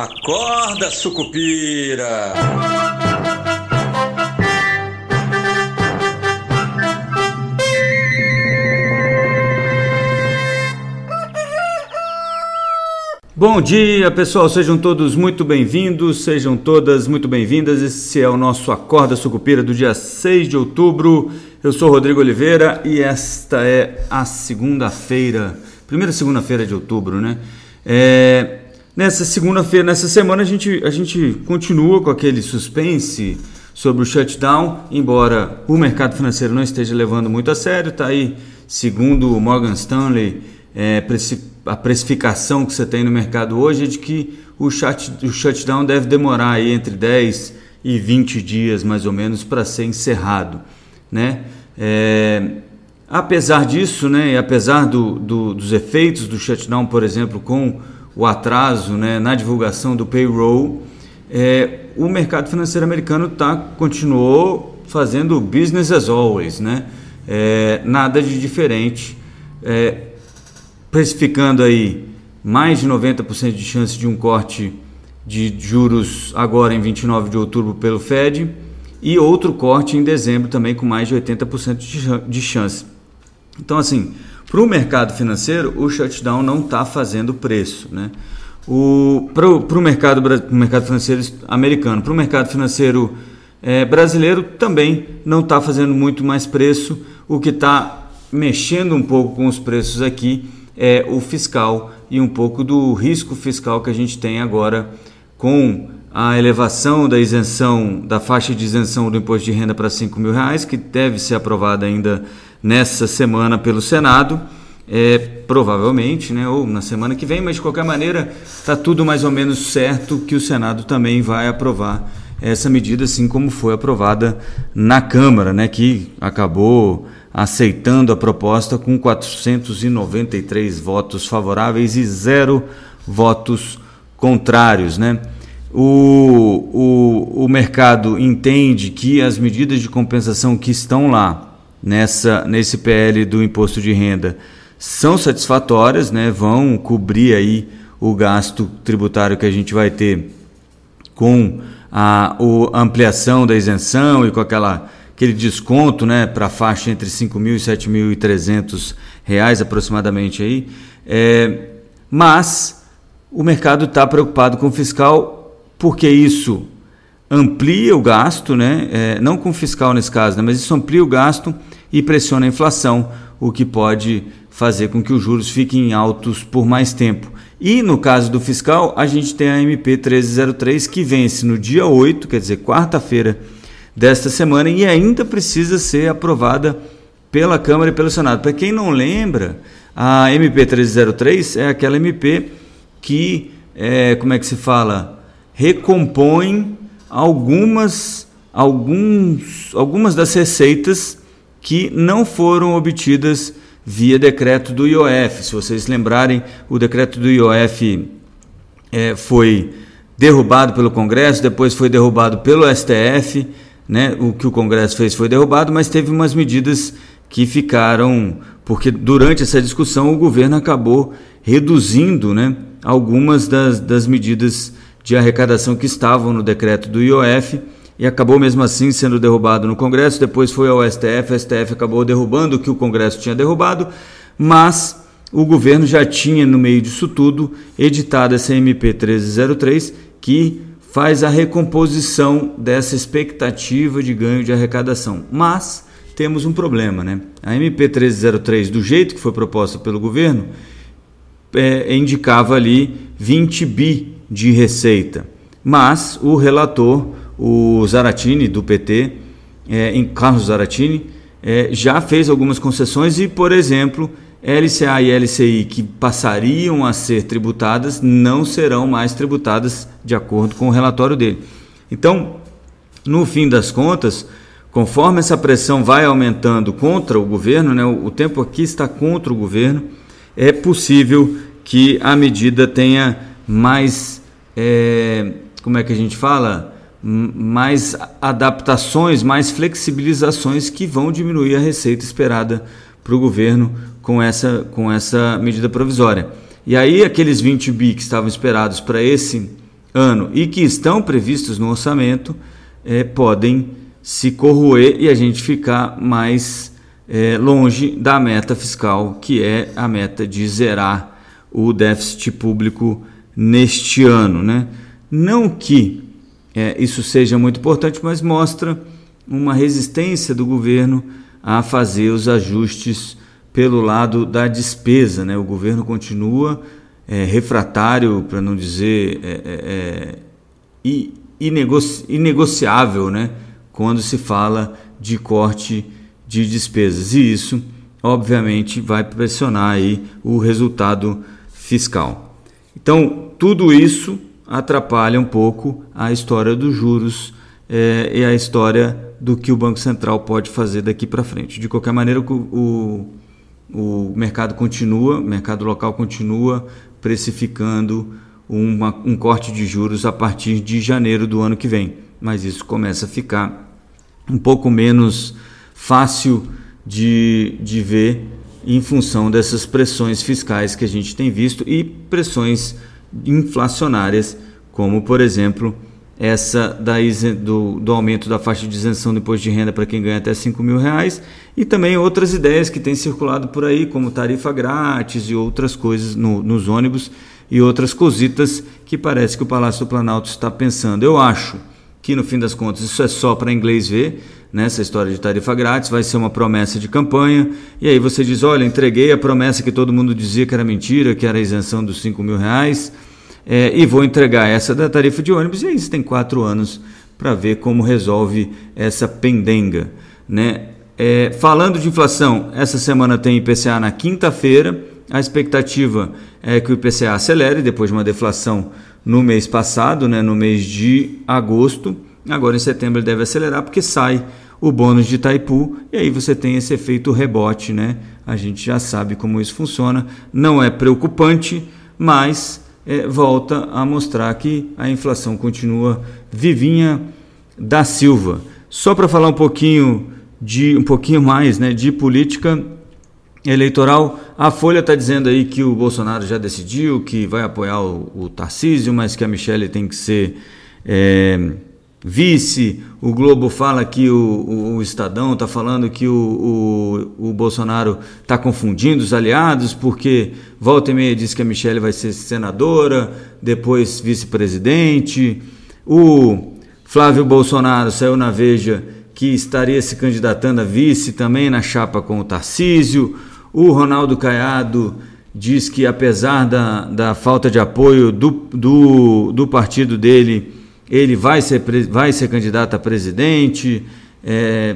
Acorda, sucupira! Bom dia, pessoal, sejam todos muito bem-vindos, sejam todas muito bem-vindas. Esse é o nosso Acorda Sucupira do dia 6 de outubro. Eu sou Rodrigo Oliveira e esta é a primeira segunda-feira de outubro, né? Nessa semana a gente continua com aquele suspense sobre o shutdown, embora o mercado financeiro não esteja levando muito a sério. Está aí, segundo o Morgan Stanley, a precificação que você tem no mercado hoje é de que o shutdown deve demorar aí entre 10 e 20 dias mais ou menos para ser encerrado, né? Apesar disso, né, e apesar dos efeitos do shutdown, por exemplo, com o atraso, né, na divulgação do payroll, o mercado financeiro americano continuou fazendo business as always, né? Nada de diferente, precificando aí mais de 90% de chance de um corte de juros agora em 29 de outubro pelo Fed e outro corte em dezembro também com mais de 80% de chance. Então, assim, para o mercado financeiro, o shutdown não está fazendo preço, né? Para o mercado financeiro americano, para o mercado financeiro brasileiro também não está fazendo muito mais preço. O que está mexendo um pouco com os preços aqui é o fiscal e um pouco do risco fiscal que a gente tem agora com a elevação da isenção, da faixa de isenção do imposto de renda para R$5 mil, que deve ser aprovada ainda nessa semana pelo Senado, provavelmente, né, ou na semana que vem, mas de qualquer maneira está tudo mais ou menos certo que o Senado também vai aprovar essa medida, assim como foi aprovada na Câmara, né, que acabou aceitando a proposta com 493 votos favoráveis e 0 votos contrários, né? O mercado entende que as medidas de compensação que estão lá nesse PL do imposto de renda são satisfatórias, né? Vão cobrir aí o gasto tributário que a gente vai ter com a ampliação da isenção e com aquele desconto, né, para a faixa entre R$5.000 e R$7.300 aproximadamente aí, mas o mercado está preocupado com o fiscal porque isso amplia o gasto, né, não com o fiscal nesse caso, né, mas isso amplia o gasto e pressiona a inflação, o que pode fazer com que os juros fiquem altos por mais tempo. E no caso do fiscal, a gente tem a MP 1303 que vence no dia 8, quer dizer, quarta-feira desta semana, e ainda precisa ser aprovada pela Câmara e pelo Senado. Para quem não lembra, a MP 1303 é aquela MP que, recompõe algumas das receitas que não foram obtidas via decreto do IOF. Se vocês lembrarem, o decreto do IOF foi derrubado pelo Congresso, depois foi derrubado pelo STF, né? O que o Congresso fez foi derrubado, mas teve umas medidas que ficaram, porque durante essa discussão o governo acabou reduzindo, né, algumas das medidas de arrecadação que estavam no decreto do IOF e acabou mesmo assim sendo derrubado no Congresso. Depois foi ao STF, o STF acabou derrubando o que o Congresso tinha derrubado, mas o governo já tinha, no meio disso tudo, editado essa MP 1303, que faz a recomposição dessa expectativa de ganho de arrecadação. Mas temos um problema, né? A MP 1303, do jeito que foi proposta pelo governo, indicava ali 20 bi de receita. Mas o relator, o Zaratini, do PT, Carlos Zaratini, já fez algumas concessões e, por exemplo, LCA e LCI que passariam a ser tributadas não serão mais tributadas de acordo com o relatório dele. Então, no fim das contas, conforme essa pressão vai aumentando contra o governo, né, o tempo aqui está contra o governo, é possível que a medida tenha mais, mais adaptações, mais flexibilizações que vão diminuir a receita esperada para o governo com essa medida provisória. E aí aqueles 20 bi que estavam esperados para esse ano e que estão previstos no orçamento podem se corroer e a gente ficar mais longe da meta fiscal, que é a meta de zerar o déficit público neste ano, né? Não que isso seja muito importante, mas mostra uma resistência do governo a fazer os ajustes pelo lado da despesa, né? O governo continua refratário, para não dizer inegociável, né? Quando se fala de corte de despesas, e isso obviamente vai pressionar aí o resultado fiscal. Então tudo isso atrapalha um pouco a história dos juros e a história do que o Banco Central pode fazer daqui para frente. De qualquer maneira, o mercado local continua precificando um corte de juros a partir de janeiro do ano que vem, mas isso começa a ficar um pouco menos fácil de ver em função dessas pressões fiscais que a gente tem visto e pressões inflacionárias, como por exemplo essa do aumento da faixa de isenção do imposto de renda para quem ganha até R$5.000, e também outras ideias que têm circulado por aí, como tarifa grátis e outras coisas nos ônibus e outras cositas que parece que o Palácio do Planalto está pensando. Eu acho que no fim das contas isso é só para inglês ver, né? Essa história de tarifa grátis vai ser uma promessa de campanha, e aí você diz, olha, entreguei a promessa que todo mundo dizia que era mentira, que era a isenção dos R$5.000, e vou entregar essa da tarifa de ônibus, e aí você tem 4 anos para ver como resolve essa pendenga, né? Falando de inflação, essa semana tem IPCA na quinta-feira, a expectativa é que o IPCA acelere depois de uma deflação no mês passado, né, no mês de agosto. Agora em setembro ele deve acelerar porque sai o bônus de Itaipu, e aí você tem esse efeito rebote, né? A gente já sabe como isso funciona, não é preocupante, mas volta a mostrar que a inflação continua vivinha da Silva. Só para falar um pouquinho mais, né, de política eleitoral, a Folha está dizendo aí que o Bolsonaro já decidiu que vai apoiar o Tarcísio, mas que a Michelle tem que ser vice. O Globo fala que o Estadão está falando que o Bolsonaro está confundindo os aliados, porque volta e meia diz que a Michelle vai ser senadora, depois vice-presidente. O Flávio Bolsonaro saiu na Veja que estaria se candidatando a vice também na chapa com o Tarcísio. O Ronaldo Caiado diz que, apesar da falta de apoio do partido dele, ele vai ser candidato a presidente.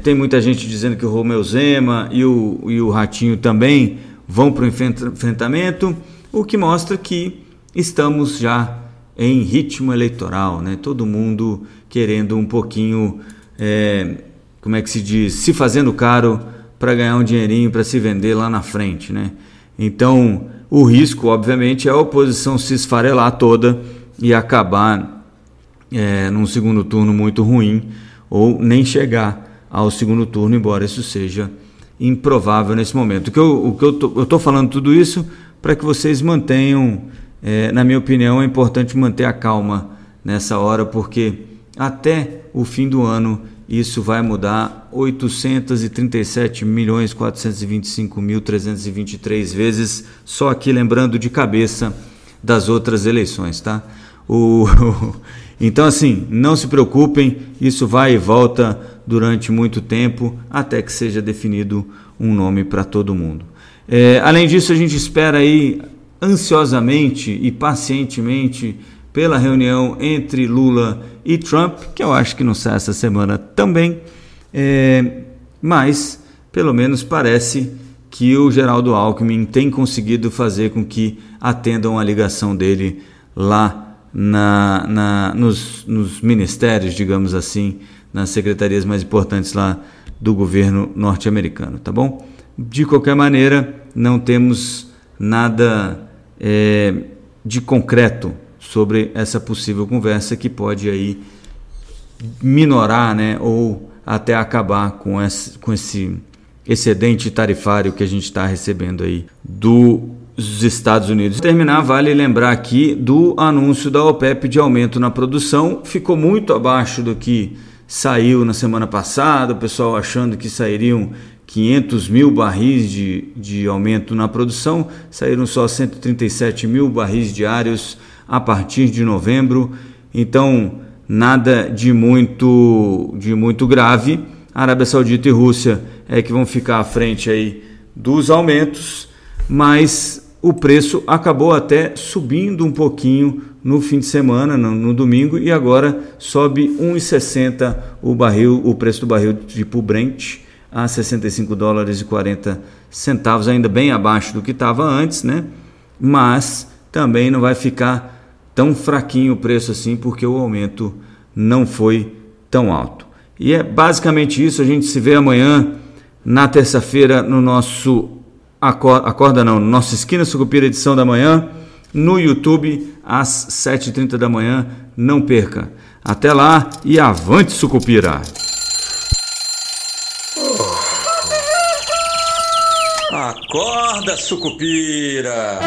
Tem muita gente dizendo que o Romeu Zema e o Ratinho também vão para o enfrentamento, o que mostra que estamos já em ritmo eleitoral, né? Todo mundo querendo um pouquinho, como é que se diz, se fazendo caro para ganhar um dinheirinho para se vender lá na frente, né? Então, o risco, obviamente, é a oposição se esfarelar toda e acabar num segundo turno muito ruim, ou nem chegar ao segundo turno, embora isso seja improvável nesse momento. Eu estou falando tudo isso para que vocês mantenham, na minha opinião, é importante manter a calma nessa hora, porque até o fim do ano isso vai mudar 837.425.323 vezes, só aqui lembrando de cabeça das outras eleições, tá? Então, assim, não se preocupem, isso vai e volta durante muito tempo, até que seja definido um nome para todo mundo. Além disso, a gente espera aí ansiosamente e pacientemente pela reunião entre Lula e Trump, que eu acho que não sai essa semana também, mas pelo menos parece que o Geraldo Alckmin tem conseguido fazer com que atendam a ligação dele lá nos ministérios, digamos assim, nas secretarias mais importantes lá do governo norte-americano, tá bom? De qualquer maneira, não temos nada de concreto sobre essa possível conversa que pode aí minorar, né, ou até acabar com esse excedente tarifário que a gente está recebendo aí do Estados Unidos. Para terminar, vale lembrar aqui do anúncio da OPEP de aumento na produção. Ficou muito abaixo do que saiu na semana passada, o pessoal achando que sairiam 500 mil barris de aumento na produção, saíram só 137 mil barris diários a partir de novembro, então nada de muito grave. A Arábia Saudita e Rússia é que vão ficar à frente aí dos aumentos, mas o preço acabou até subindo um pouquinho no fim de semana, no domingo, e agora sobe 1,60 o preço do barril tipo Brent a $65,40, ainda bem abaixo do que estava antes, né? Mas também não vai ficar tão fraquinho o preço assim, porque o aumento não foi tão alto. E é basicamente isso. A gente se vê amanhã, na terça-feira, no nosso nossa Esquina Sucupira, edição da manhã, no YouTube, às 7h30 da manhã. Não perca. Até lá e avante, Sucupira! Acorda, Sucupira!